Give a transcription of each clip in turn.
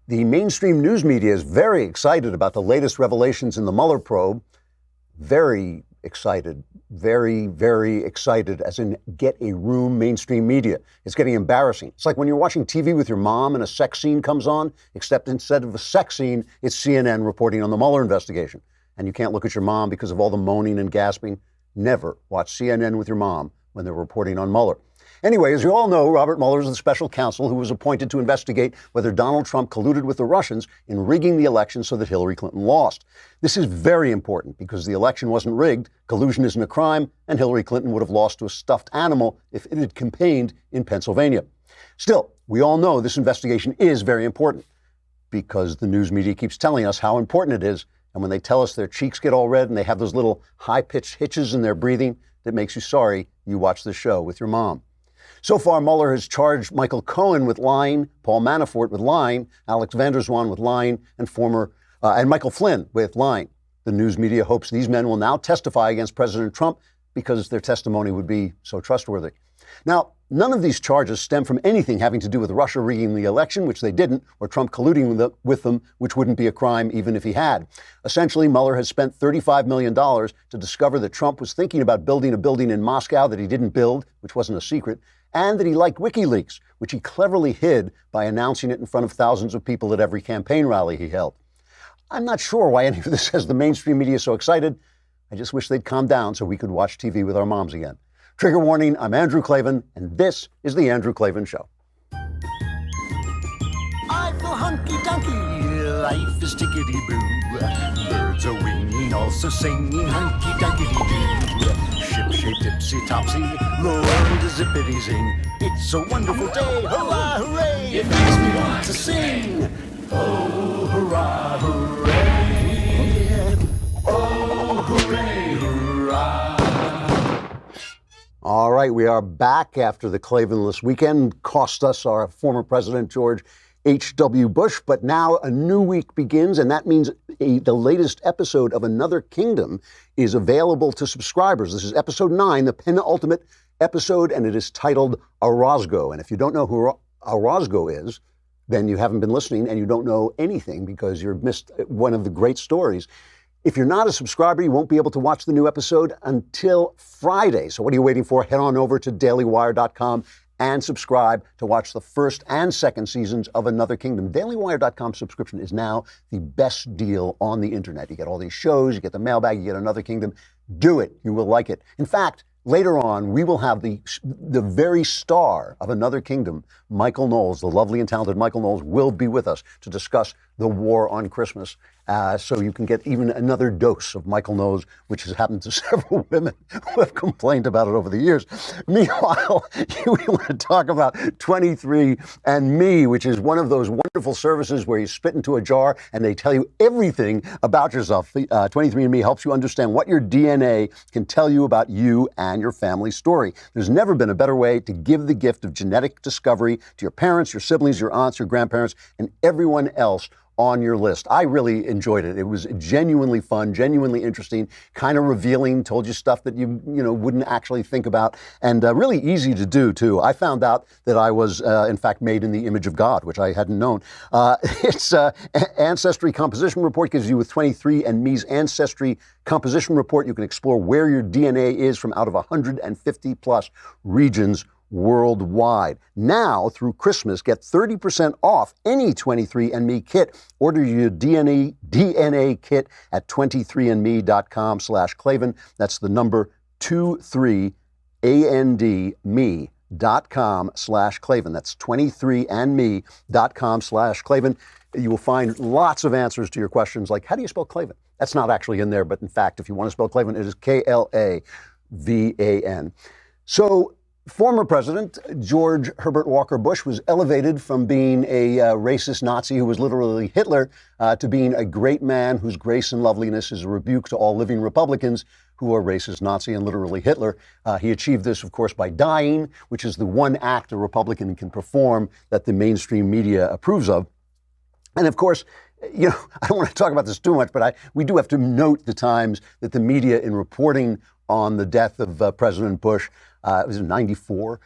The mainstream news media is very excited about the latest revelations in the Mueller probe. Very excited, very, very excited, as in get a room mainstream media. It's getting embarrassing. It's like when you're watching TV with your mom and a sex scene comes on, except instead of a sex scene, it's CNN reporting on the Mueller investigation. And you can't look at your mom because of all the moaning and gasping. Never watch CNN with your mom when they're reporting on Mueller. Anyway, as you all know, Robert Mueller is the special counsel who was appointed to investigate whether Donald Trump colluded with the Russians in rigging the election so that Hillary Clinton lost. This is very important because the election wasn't rigged, collusion isn't a crime, and Hillary Clinton would have lost to a stuffed animal if it had campaigned in Pennsylvania. Still, we all know this investigation is very important because the news media keeps telling us how important it is. And when they tell us their cheeks get all red and they have those little high-pitched hitches in their breathing, that makes you sorry you watch this show with your mom. So far, Mueller has charged Michael Cohen with lying, Paul Manafort with lying, Alex van der Zwaan with lying, and Michael Flynn with lying. The news media hopes these men will now testify against President Trump because their testimony would be so trustworthy. Now, none of these charges stem from anything having to do with Russia rigging the election, which they didn't, or Trump colluding with them, which wouldn't be a crime even if he had. Essentially, Mueller has spent $35 million to discover that Trump was thinking about building a building in Moscow that he didn't build, which wasn't a secret, and that he liked WikiLeaks, which he cleverly hid by announcing it in front of thousands of people at every campaign rally he held. I'm not sure why any of this has the mainstream media so excited. I just wish they'd calm down so we could watch TV with our moms again. Trigger warning, I'm Andrew Klavan, and this is The Andrew Klavan Show. I feel hunky-dunky, life is tickety-boo. Birds are winging, also singing hunky-dunky-doo. Ship-shape, tipsy-topsy, the world is zippity-zing. It's a wonderful day, hurrah, hooray! It makes me want to sing. Oh, hurrah, hooray! Oh, hooray, hurrah! All right, we are back after the Klavanless weekend. Cost us our former president, George H.W. Bush, but now a new week begins, and that means the latest episode of Another Kingdom is available to subscribers. This is episode 9, the penultimate episode, and it is titled Orozco. And if you don't know who Orozco is, then you haven't been listening and you don't know anything because you've missed one of the great stories. If you're not a subscriber, you won't be able to watch the new episode until Friday. So what are you waiting for? Head on over to dailywire.com and subscribe to watch the first and second seasons of Another Kingdom. Dailywire.com subscription is now the best deal on the internet. You get all these shows, you get the mailbag, you get Another Kingdom. Do it. You will like it. In fact, later on, we will have the very star of Another Kingdom, Michael Knowles, the lovely and talented Michael Knowles, will be with us to discuss the war on Christmas. So you can get even another dose of Michael Knowles, which has happened to several women who have complained about it over the years. Meanwhile, we want to talk about 23andMe, which is one of those wonderful services where you spit into a jar and they tell you everything about yourself. 23andMe helps you understand what your DNA can tell you about you and your family story. There's never been a better way to give the gift of genetic discovery to your parents, your siblings, your aunts, your grandparents, and everyone else on your list. I really enjoyed it. It was genuinely fun, genuinely interesting, kind of revealing, told you stuff that you wouldn't actually think about, and really easy to do, too. I found out that I was, in fact, made in the image of God, which I hadn't known. It's Ancestry Composition Report gives you with 23andMe's Ancestry Composition Report. You can explore where your DNA is from out of 150 plus regions worldwide. Now, through Christmas, get 30% off any 23andMe kit. Order your DNA kit at 23andme.com/Klavan. That's the number 23andme.com/Klavan. That's 23andme.com/Klavan. You will find lots of answers to your questions like, how do you spell Klavan? That's not actually in there, but in fact, if you want to spell Klavan, it is Klavan. So, former President George Herbert Walker Bush was elevated from being a racist Nazi who was literally Hitler to being a great man whose grace and loveliness is a rebuke to all living Republicans who are racist Nazi and literally Hitler. He achieved this, of course, by dying, which is the one act a Republican can perform that the mainstream media approves of. And of course, I don't want to talk about this too much, but we do have to note the times that the media in reporting on the death of President Bush, it was in 94,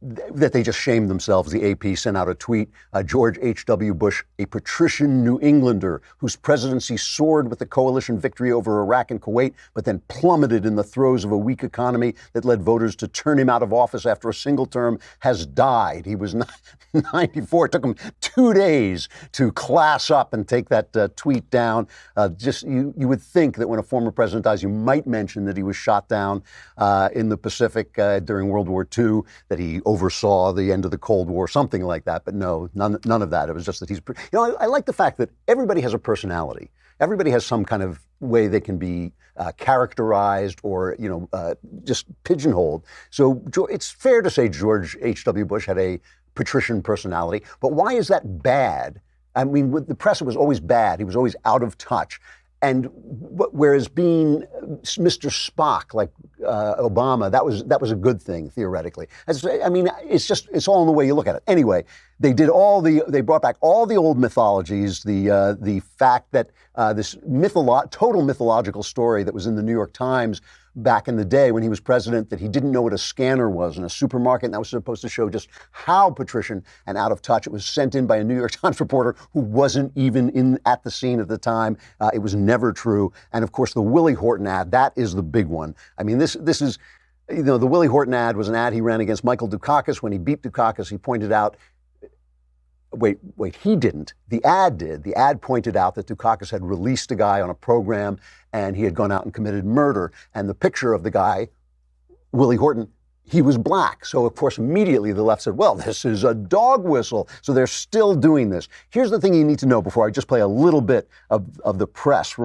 that they just shamed themselves. The AP sent out a tweet, George H.W. Bush, a patrician New Englander whose presidency soared with the coalition victory over Iraq and Kuwait, but then plummeted in the throes of a weak economy that led voters to turn him out of office after a single term, has died. He was 94. It took him 2 days to class up and take that tweet down. You would think that when a former president dies, you might mention that he was shot down in the Pacific during World War II, that he oversaw the end of the Cold War, something like that. But no, none of that. It was just that he's, I like the fact that everybody has a personality. Everybody has some kind of way they can be characterized or, just pigeonholed. So it's fair to say George H.W. Bush had a patrician personality. But why is that bad? I mean, with the press, it was always bad. He was always out of touch. And whereas being Mr. Spock, like Obama, that was a good thing theoretically. It's all in the way you look at it. Anyway, they brought back all the old mythologies. The fact that this total mythological story that was in the New York Times back in the day when he was president, that he didn't know what a scanner was in a supermarket, and that was supposed to show just how patrician and out of touch. It was sent in by a New York Times reporter who wasn't even at the scene at the time. It was never true. And of course, the Willie Horton ad, that is the big one. I mean, this is, the Willie Horton ad was an ad he ran against Michael Dukakis. When he beat Dukakis, he pointed out, Wait, he didn't. The ad did. The ad pointed out that Dukakis had released a guy on a program and he had gone out and committed murder. And the picture of the guy, Willie Horton, he was black. So, of course, immediately the left said, well, this is a dog whistle. So they're still doing this. Here's the thing you need to know before I just play a little bit of the press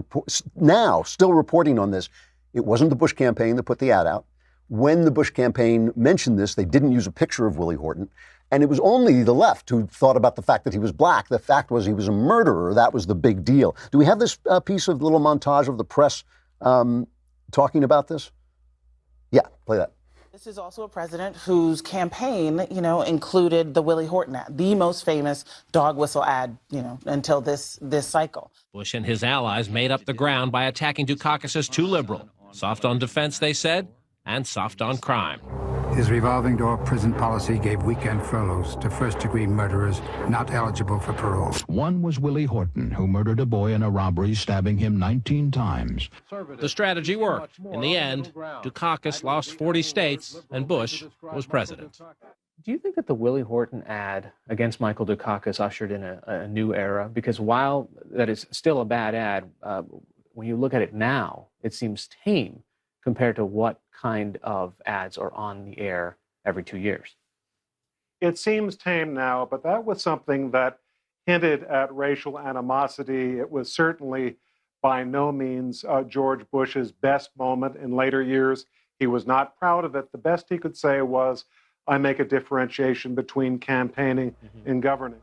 now still reporting on this. It wasn't the Bush campaign that put the ad out. When the Bush campaign mentioned this, they didn't use a picture of Willie Horton. And it was only the left who thought about the fact that he was black. The fact was he was a murderer. That was the big deal. Do we have this piece of little montage of the press talking about this? Yeah, play that. This is also a president whose campaign, included the Willie Horton ad, the most famous dog whistle ad, until this cycle. Bush and his allies made up the ground by attacking Dukakis as too liberal. Soft on defense, they said, and soft on crime. His revolving door prison policy gave weekend furloughs to first-degree murderers not eligible for parole. One was Willie Horton, who murdered a boy in a robbery, stabbing him 19 times. The strategy worked. In the end, Dukakis lost 40 states, and Bush was president. Do you think that the Willie Horton ad against Michael Dukakis ushered in a new era? Because while that is still a bad ad, when you look at it now, it seems tame compared to what kind of ads are on the air every 2 years. It seems tame now, but that was something that hinted at racial animosity. It was certainly by no means George Bush's best moment in later years. He was not proud of it. The best he could say was, I make a differentiation between campaigning and governing.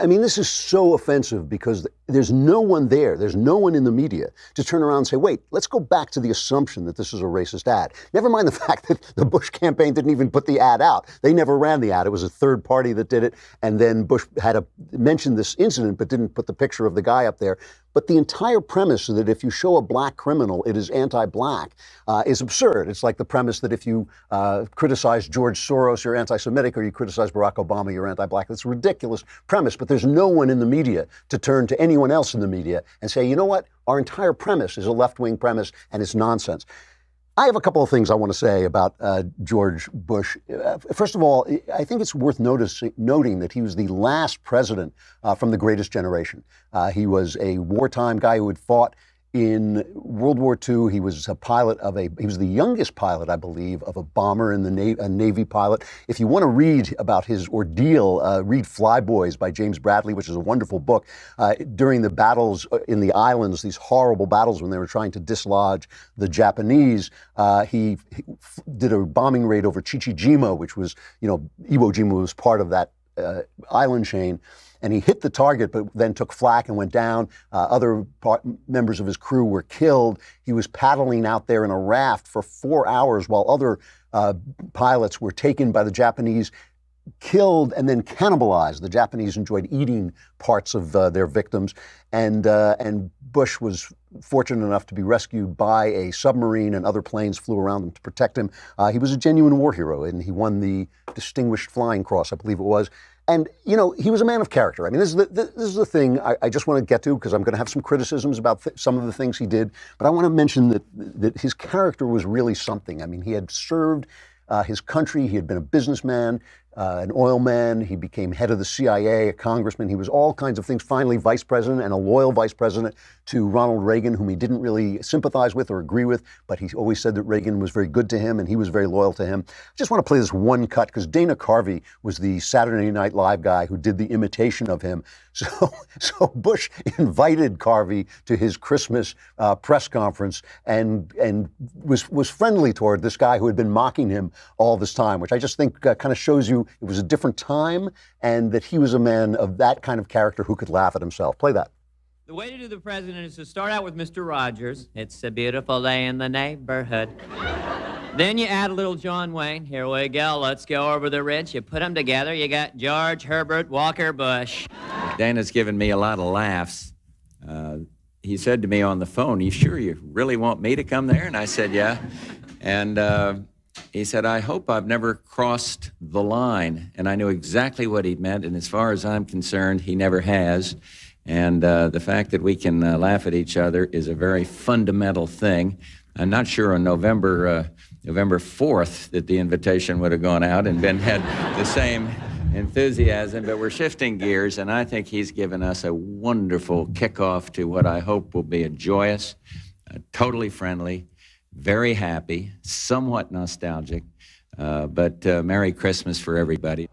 I mean, this is so offensive because there's no one there. There's no one in the media to turn around and say, wait, let's go back to the assumption that this is a racist ad. Never mind the fact that the Bush campaign didn't even put the ad out. They never ran the ad. It was a third party that did it. And then Bush had mentioned this incident but didn't put the picture of the guy up there. But the entire premise that if you show a black criminal, it is anti-black is absurd. It's like the premise that if you criticize George Soros, you're anti-Semitic, or you criticize Barack Obama, you're anti-black. It's a ridiculous premise, but there's no one in the media to turn to anyone else in the media and say, you know what, our entire premise is a left-wing premise and it's nonsense. I have a couple of things I want to say about George Bush. First of all, I think it's worth noting that he was the last president from the greatest generation. He was a wartime guy who had fought in World War II. He was a pilot he was the youngest pilot, I believe, of a bomber in the Navy, a Navy pilot. If you want to read about his ordeal, read Flyboys by James Bradley, which is a wonderful book. During the battles in the islands, these horrible battles when they were trying to dislodge the Japanese, he did a bombing raid over Chichijima, which was, Iwo Jima was part of that island chain. And he hit the target, but then took flak and went down. Other members of his crew were killed. He was paddling out there in a raft for 4 hours while other pilots were taken by the Japanese, killed, and then cannibalized. The Japanese enjoyed eating parts of their victims. And Bush was fortunate enough to be rescued by a submarine, and other planes flew around him to protect him. He was a genuine war hero, and he won the Distinguished Flying Cross, I believe it was. And, you know, he was a man of character. I mean, this is the thing I just want to get to, because I'm going to have some criticisms about some of the things he did. But I want to mention that his character was really something. I mean, he had served his country. He had been a businessman, an oil man. He became head of the CIA, a congressman. He was all kinds of things. Finally, vice president, and a loyal vice president to Ronald Reagan, whom he didn't really sympathize with or agree with, but he always said that Reagan was very good to him, and he was very loyal to him. I just want to play this one cut, because Dana Carvey was the Saturday Night Live guy who did the imitation of him. So Bush invited Carvey to his Christmas press conference and was friendly toward this guy who had been mocking him all this time, which I just think kind of shows you it was a different time, and that he was a man of that kind of character who could laugh at himself. Play that. The way to do the president is to start out with Mr. Rogers. It's a beautiful day in the neighborhood. Then you add a little John Wayne. Here we go. Let's go over the ridge. You put them together. You got George Herbert Walker Bush. Dana's given me a lot of laughs. He said to me on the phone, "You sure you really want me to come there?" And I said, "Yeah." And he said, "I hope I've never crossed the line." And I knew exactly what he meant. And as far as I'm concerned, he never has. And the fact that we can laugh at each other is a very fundamental thing. I'm not sure on November 4th that the invitation would have gone out and had the same enthusiasm, but we're shifting gears, and I think he's given us a wonderful kickoff to what I hope will be a joyous, totally friendly, very happy, somewhat nostalgic, but Merry Christmas for everybody.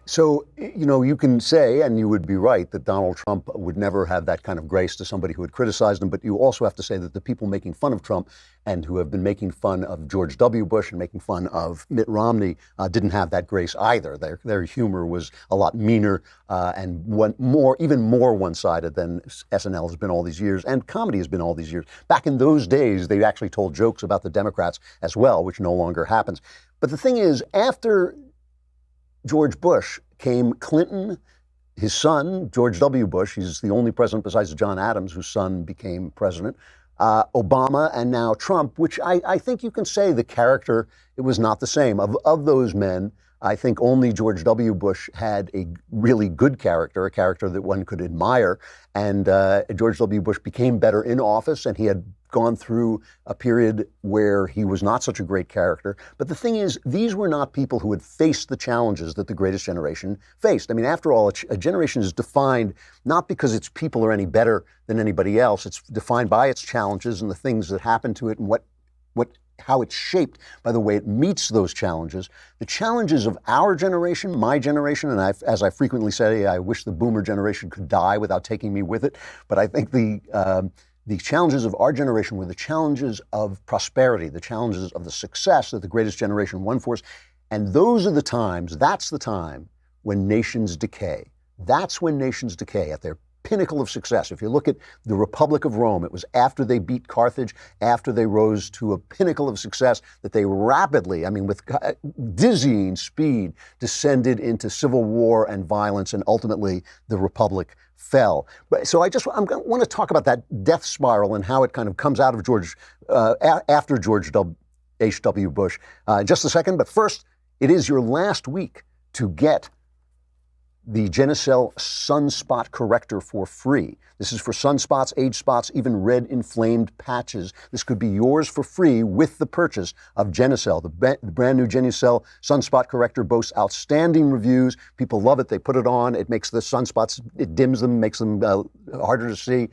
So, you know, you can say, and you would be right, that Donald Trump would never have that kind of grace to somebody who had criticized him. But you also have to say that the people making fun of Trump and who have been making fun of George W. Bush and making fun of Mitt Romney didn't have that grace either. Their humor was a lot meaner and even more one-sided than SNL has been all these years, and comedy has been all these years. Back in those days, they actually told jokes about the Democrats as well, which no longer happens. But the thing is, after George Bush came Clinton, his son, George W. Bush. He's the only president besides John Adams whose son became president. Obama, and now Trump, which I think you can say the character, it was not the same. Of those men, I think only George W. Bush had a really good character, a character that one could admire. And George W. Bush became better in office, and he had gone through a period where he was not such a great character. But the thing is, these were not people who had faced the challenges that the greatest generation faced. I mean, after all, a generation is defined not because its people are any better than anybody else. It's defined by its challenges and the things that happen to it and how it's shaped by the way it meets those challenges. The challenges of our generation, my generation, and as I frequently say, I wish the boomer generation could die without taking me with it. But I think the challenges of our generation were the challenges of prosperity, the challenges of the success that the greatest generation won for us. And those are the times, that's the time when nations decay. That's when nations decay at their pinnacle of success. If you look at the Republic of Rome, it was after they beat Carthage, after they rose to a pinnacle of success, that they rapidly, I mean, with dizzying speed, descended into civil war and violence, and ultimately the Republic fell. So I want to talk about that death spiral and how it kind of comes out of after George H.W. Bush in just a second. But first, it is your last week to get the Genucel Sunspot Corrector for free. This is for sunspots, age spots, even red inflamed patches. This could be yours for free with the purchase of Genucel. The brand new Genucel Sunspot Corrector boasts outstanding reviews. People love it. They put it on. It makes the sunspots, it dims them, makes them harder to see,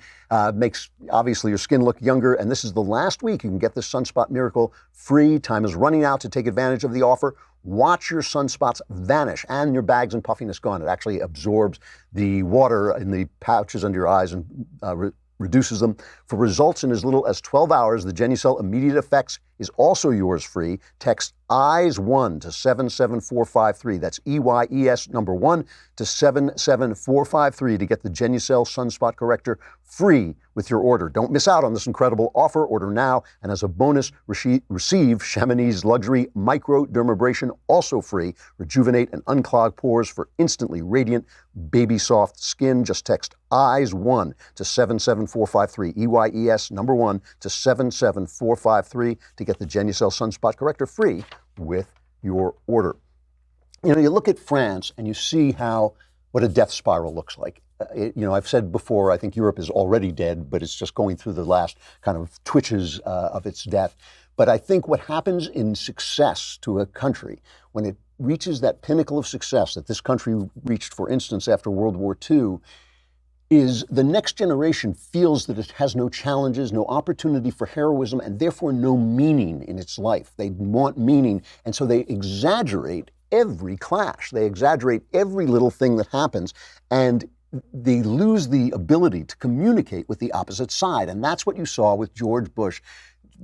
makes obviously your skin look younger. And this is the last week you can get this Sunspot Miracle free. Time is running out to take advantage of the offer. Watch your sunspots vanish and your bags and puffiness gone. It actually absorbs the water in the pouches under your eyes and reduces them. For results in as little as 12 hours, the Genucel Immediate Effects is also yours free. Text EYES1 to 77453. That's EYES number 1 to 77453 to get the Genucel Sunspot Corrector free with your order. Don't miss out on this incredible offer. Order now, and as a bonus, receive Chamonix Luxury Microdermabrasion, also free. Rejuvenate and unclog pores for instantly radiant, baby soft skin. Just text EYES1 to 77453. EYES number 1 to 77453 to get the Genucel Sunspot Corrector free with your order. You know, you look at France and you see what a death spiral looks like. I've said before, I think Europe is already dead, but it's just going through the last kind of twitches of its death. But I think what happens in success to a country, when it reaches that pinnacle of success that this country reached, for instance, after World War II, is the next generation feels that it has no challenges, no opportunity for heroism, and therefore no meaning in its life. They want meaning, and so they exaggerate every clash. They exaggerate every little thing that happens, and they lose the ability to communicate with the opposite side. And that's what you saw with George Bush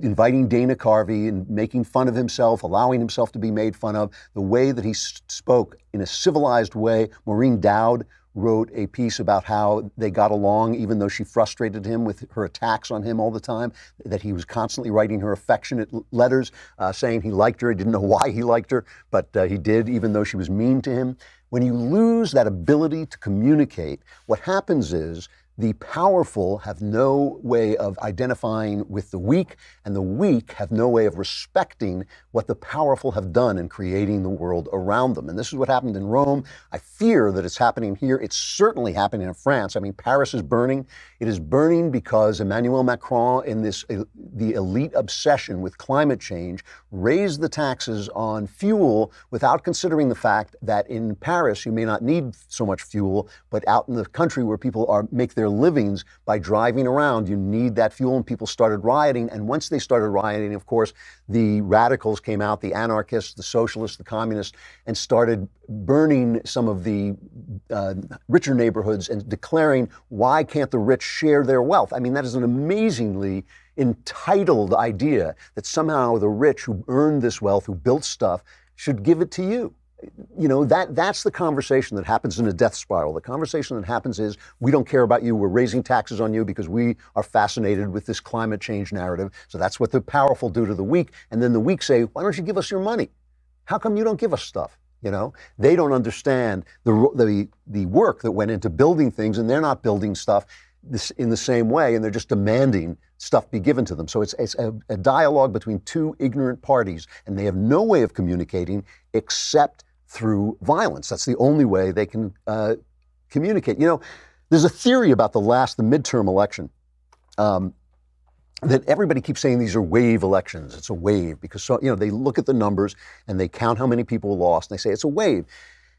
inviting Dana Carvey and making fun of himself, allowing himself to be made fun of, the way that he spoke in a civilized way. Maureen Dowd wrote a piece about how they got along, even though she frustrated him with her attacks on him all the time, that he was constantly writing her affectionate letters, saying he liked her. He didn't know why he liked her, but he did, even though she was mean to him. When you lose that ability to communicate, what happens is the powerful have no way of identifying with the weak, and the weak have no way of respecting what the powerful have done in creating the world around them. And this is what happened in Rome. I fear that it's happening here. It's certainly happening in France. I mean, Paris is burning. It is burning because Emmanuel Macron, in the elite obsession with climate change, raised the taxes on fuel without considering the fact that in Paris you may not need so much fuel, but out in the country where people make their livings by driving around, you need that fuel, and people started rioting. And once they started rioting, of course, the radicals came out, the anarchists, the socialists, the communists, and started burning some of the richer neighborhoods and declaring, why can't the rich share their wealth? I mean, that is an amazingly entitled idea that somehow the rich who earned this wealth, who built stuff, should give it to you. You know, that's the conversation that happens in a death spiral. The conversation that happens is, we don't care about you. We're raising taxes on you because we are fascinated with this climate change narrative. So that's what the powerful do to the weak. And then the weak say, why don't you give us your money? How come you don't give us stuff? You know, they don't understand the work that went into building things, and they're not building stuff in the same way, and they're just demanding stuff be given to them. So it's a dialogue between two ignorant parties, and they have no way of communicating except through violence. That's the only way they can communicate. You know, there's a theory about the midterm election that everybody keeps saying these are wave elections. It's a wave because, they look at the numbers and they count how many people lost, and they say it's a wave.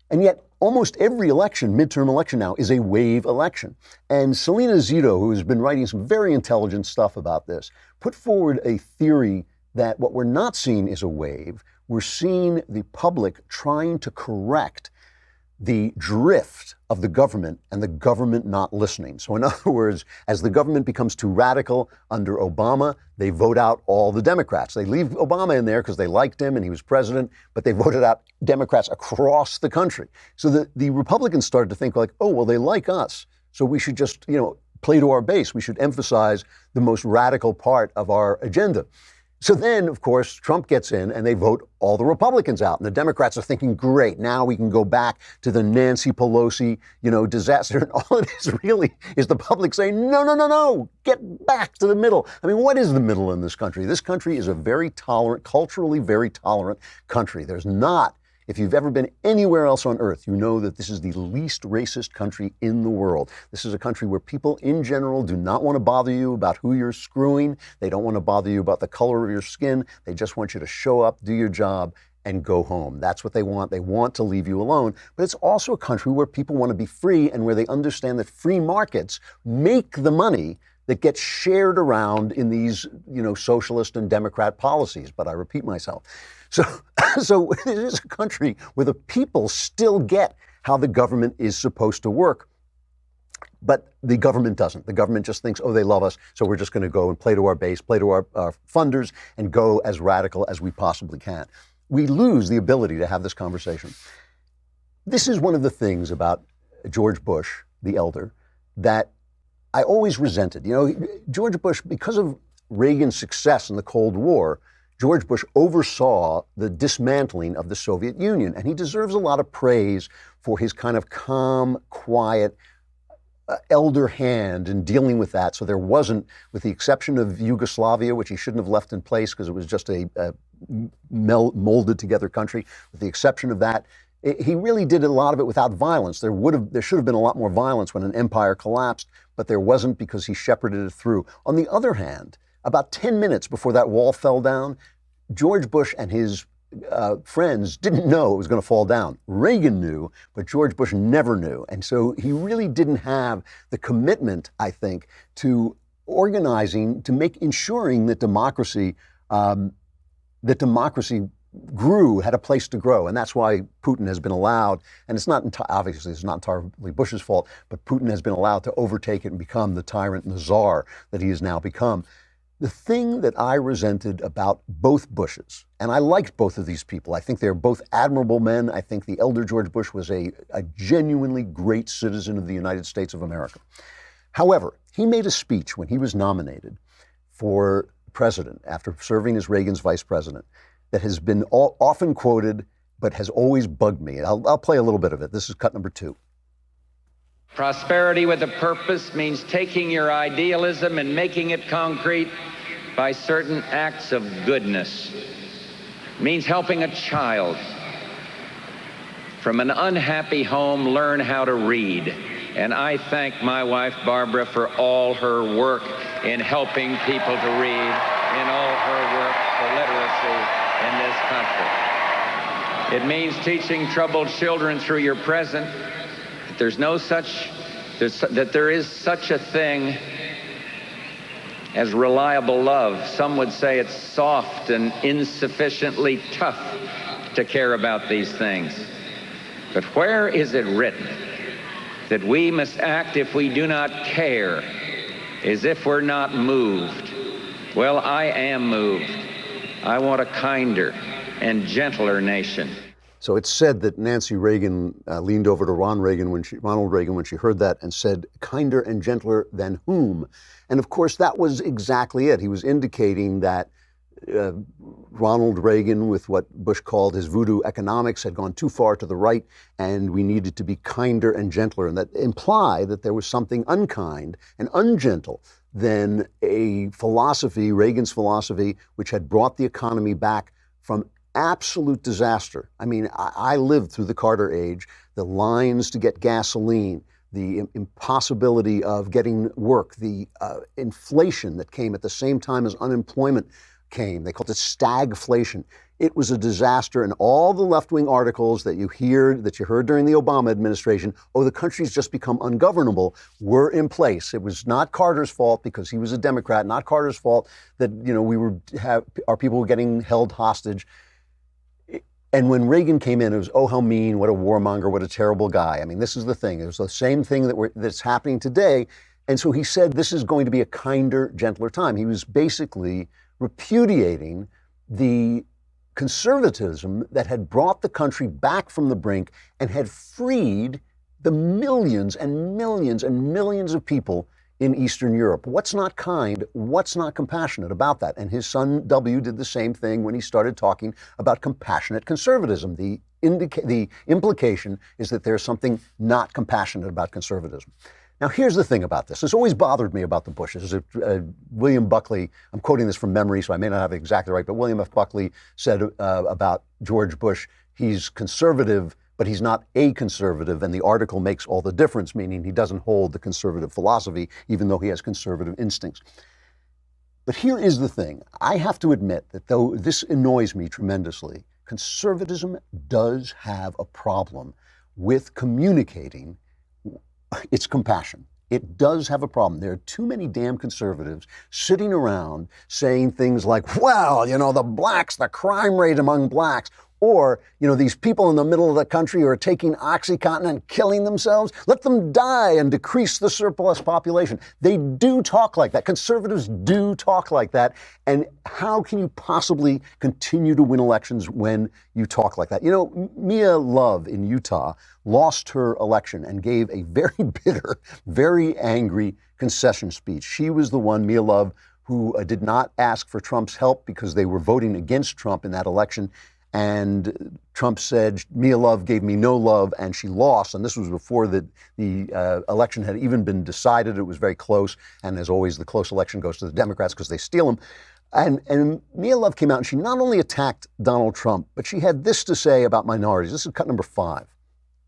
And yet almost every midterm election now, is a wave election. And Selena Zito, who has been writing some very intelligent stuff about this, put forward a theory that what we're not seeing is a wave. We're seeing the public trying to correct the drift of the government and the government not listening. So in other words, as the government becomes too radical under Obama, they vote out all the Democrats. They leave Obama in there because they liked him and he was president, but they voted out Democrats across the country. So the Republicans started to think like, oh, well, they like us, so we should just, play to our base. We should emphasize the most radical part of our agenda. So then, of course, Trump gets in and they vote all the Republicans out. And the Democrats are thinking, great, now we can go back to the Nancy Pelosi, disaster. And all it is really is the public saying, no, get back to the middle. I mean, what is the middle in this country? This country is a very tolerant, culturally very tolerant country. There's not, if you've ever been anywhere else on earth, you know that this is the least racist country in the world. This is a country where people in general do not want to bother you about who you're screwing. They don't want to bother you about the color of your skin. They just want you to show up, do your job, and go home. That's what they want. They want to leave you alone. But it's also a country where people want to be free and where they understand that free markets make the money that gets shared around in these, socialist and Democrat policies. But I repeat myself. So it is a country where the people still get how the government is supposed to work. But the government doesn't. The government just thinks, oh, they love us, so we're just going to go and play to our base, play to our funders, and go as radical as we possibly can. We lose the ability to have this conversation. This is one of the things about George Bush, the elder, that I always resented. You know, George Bush, because of Reagan's success in the Cold War, George Bush oversaw the dismantling of the Soviet Union, and he deserves a lot of praise for his kind of calm, quiet, elder hand in dealing with that. So there wasn't, with the exception of Yugoslavia, which he shouldn't have left in place because it was just a molded together country, with the exception of that, he really did a lot of it without violence. There should have been a lot more violence when an empire collapsed, but there wasn't because he shepherded it through. On the other hand, about 10 minutes before that wall fell down, George Bush and his friends didn't know it was going to fall down. Reagan knew, but George Bush never knew. And so he really didn't have the commitment, I think, to organizing, to ensuring that democracy grew, had a place to grow. And that's why Putin has been allowed, and it's not obviously it's not entirely Bush's fault, but Putin has been allowed to overtake it and become the tyrant and the czar that he has now become. The thing that I resented about both Bushes, and I liked both of these people, I think they're both admirable men. I think the elder George Bush was a genuinely great citizen of the United States of America. However, he made a speech when he was nominated for president after serving as Reagan's vice president that has been often quoted, but has always bugged me. I'll play a little bit of it. This is cut number 2. Prosperity with a purpose means taking your idealism and making it concrete by certain acts of goodness. It means helping a child from an unhappy home learn how to read. And I thank my wife, Barbara, for all her work in helping people to read, in all her work for literacy in this country. It means teaching troubled children through your present that there is such a thing as reliable love. Some would say it's soft and insufficiently tough to care about these things. But where is it written that we must act if we do not care, as if we're not moved? Well, I am moved. I want a kinder and gentler nation. So it's said that Nancy Reagan leaned over to Ronald Reagan when she heard that and said, kinder and gentler than whom? And of course, that was exactly it. He was indicating that Ronald Reagan, with what Bush called his voodoo economics, had gone too far to the right, and we needed to be kinder and gentler. And that implied that there was something unkind and ungentle than a philosophy, Reagan's philosophy, which had brought the economy back from absolute disaster. I mean, I lived through the Carter age, the lines to get gasoline, the impossibility of getting work, the inflation that came at the same time as unemployment came. They called it stagflation. It was a disaster, and all the left-wing articles that you heard during the Obama administration, oh, the country's just become ungovernable, were in place. It was not Carter's fault because he was a Democrat, not Carter's fault that, you know, our people were getting held hostage. And when Reagan came in, it was, oh, how mean, what a warmonger, what a terrible guy. I mean, this is the thing. It was the same thing that's happening today. And so he said, this is going to be a kinder, gentler time. He was basically repudiating the conservatism that had brought the country back from the brink and had freed the millions and millions and millions of people in Eastern Europe. What's not kind? What's not compassionate about that? And his son W did the same thing when he started talking about compassionate conservatism. The implication is that there's something not compassionate about conservatism. Now, here's the thing about this. This always bothered me about the Bushes. William Buckley, I'm quoting this from memory, so I may not have it exactly right, but William F. Buckley said about George Bush, he's conservative, but he's not a conservative, and the article makes all the difference, meaning he doesn't hold the conservative philosophy, even though he has conservative instincts. But here is the thing. I have to admit that though this annoys me tremendously, conservatism does have a problem with communicating its compassion. It does have a problem. There are too many damn conservatives sitting around saying things like, well, you know, the blacks, the crime rate among blacks, Or, these people in the middle of the country who are taking OxyContin and killing themselves, let them die and decrease the surplus population. They do talk like that. Conservatives do talk like that. And how can you possibly continue to win elections when you talk like that? Mia Love in Utah lost her election and gave a very bitter, very angry concession speech. She was the one, Mia Love, who did not ask for Trump's help because they were voting against Trump in that election. And Trump said, Mia Love gave me no love, and she lost. And this was before the election had even been decided. It was very close. And as always, the close election goes to the Democrats because they steal them. And Mia Love came out and she not only attacked Donald Trump, but she had this to say about minorities. This is cut number 5.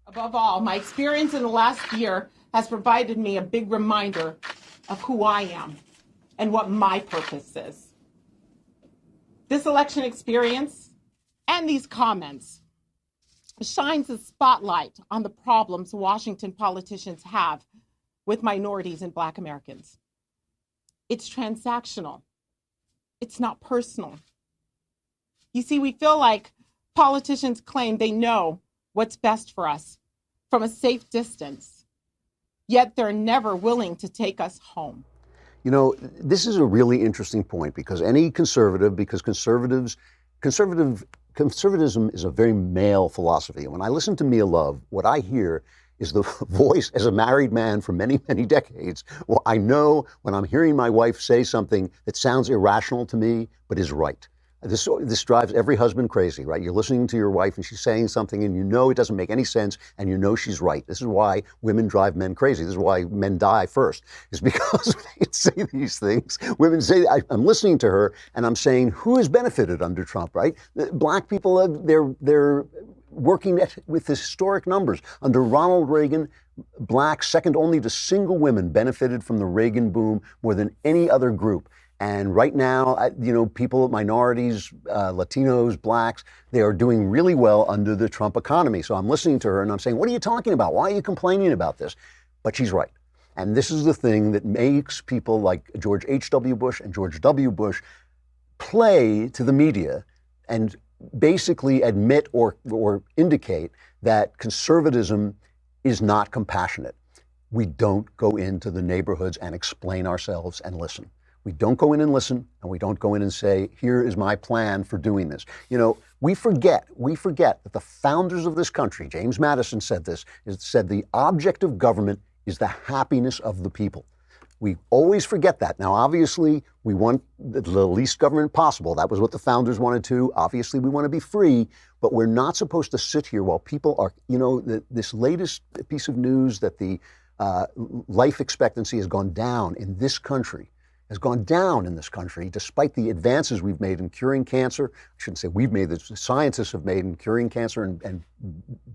Above all, my experience in the last year has provided me a big reminder of who I am and what my purpose is. This election experience and these comments shines a spotlight on the problems Washington politicians have with minorities and Black Americans. It's transactional. It's not personal. You see, we feel like politicians claim they know what's best for us from a safe distance, yet they're never willing to take us home. This is a really interesting point because conservatism is a very male philosophy. And when I listen to Mia Love, what I hear is the voice as a married man for many, many decades. Well, I know when I'm hearing my wife say something that sounds irrational to me, but is right. This drives every husband crazy, right? You're listening to your wife and she's saying something and it doesn't make any sense and she's right. This is why women drive men crazy. This is why men die first. It's because they say these things. Women say, I'm listening to her and I'm saying, who has benefited under Trump, right? Black people, they're working with historic numbers. Under Ronald Reagan, blacks, second only to single women, benefited from the Reagan boom more than any other group. And right now, people, minorities, Latinos, blacks, they are doing really well under the Trump economy. So I'm listening to her and I'm saying, what are you talking about? Why are you complaining about this? But she's right. And this is the thing that makes people like George H.W. Bush and George W. Bush play to the media and basically admit or indicate that conservatism is not compassionate. We don't go into the neighborhoods and explain ourselves and listen. We don't go in and listen, and we don't go in and say, here is my plan for doing this. We forget that the founders of this country, James Madison said this, said the object of government is the happiness of the people. We always forget that. Now, obviously, we want the least government possible. That was what the founders wanted to. Obviously, we want to be free, but we're not supposed to sit here while people are, this latest piece of news that the life expectancy has gone down in this country, despite the advances we've made in curing cancer. I shouldn't say we've made, the scientists have made in curing cancer and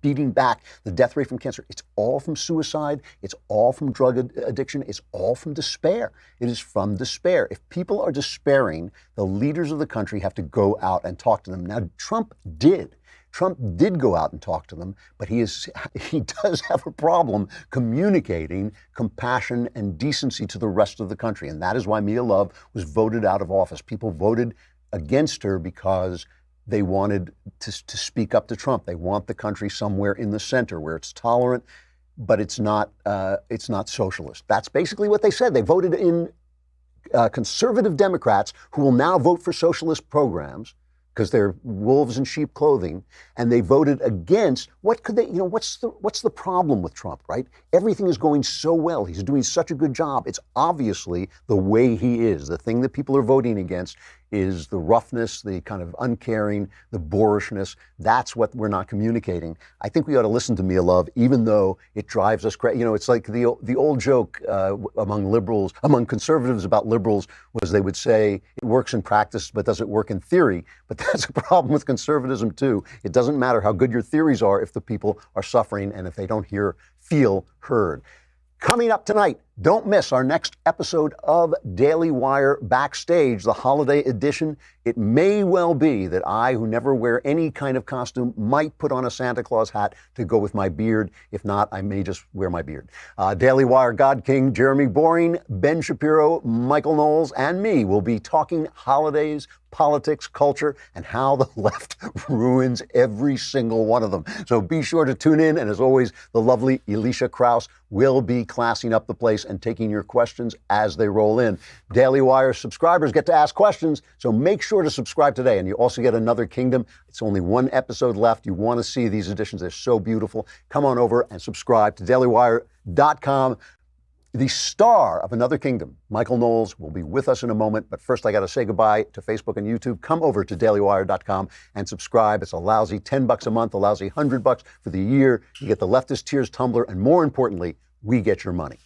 beating back the death rate from cancer. It's all from suicide. It's all from drug addiction. It's all from despair. It is from despair. If people are despairing, the leaders of the country have to go out and talk to them. Now, Trump did go out and talk to them, but he does have a problem communicating compassion and decency to the rest of the country. And that is why Mia Love was voted out of office. People voted against her because they wanted to speak up to Trump. They want the country somewhere in the center where it's tolerant, but it's not socialist. That's basically what they said. They voted in conservative Democrats who will now vote for socialist programs, because they're wolves in sheep clothing, and they voted against. What could they, what's the problem with Trump, right? Everything is going so well. He's doing such a good job. It's obviously the way he is. The thing that people are voting against is the roughness, the kind of uncaring, the boorishness. That's what we're not communicating. I think we ought to listen to Mia Love, even though it drives us crazy. It's like the old joke among conservatives about liberals was they would say it works in practice, but does it work in theory? But that's a problem with conservatism too. It doesn't matter how good your theories are if the people are suffering and if they don't feel heard. Coming up tonight, Don't miss our next episode of Daily Wire Backstage, the holiday edition. It may well be that I, who never wear any kind of costume, might put on a Santa Claus hat to go with my beard. If not, I may just wear my beard. Daily Wire God King Jeremy Boring, Ben Shapiro, Michael Knowles, and me will be talking holidays, politics, culture, and how the left ruins every single one of them. So be sure to tune in. And as always, the lovely Elisha Krause will be classing up the place and taking your questions as they roll in. Daily Wire subscribers get to ask questions, so make sure to subscribe today. And you also get Another Kingdom. It's only one episode left. You want to see these editions. They're so beautiful. Come on over and subscribe to dailywire.com. The star of Another Kingdom, Michael Knowles, will be with us in a moment. But first, I got to say goodbye to Facebook and YouTube. Come over to dailywire.com and subscribe. It's a lousy $10 a month, a lousy $100 for the year. You get the Leftist Tears tumbler, and more importantly, we get your money.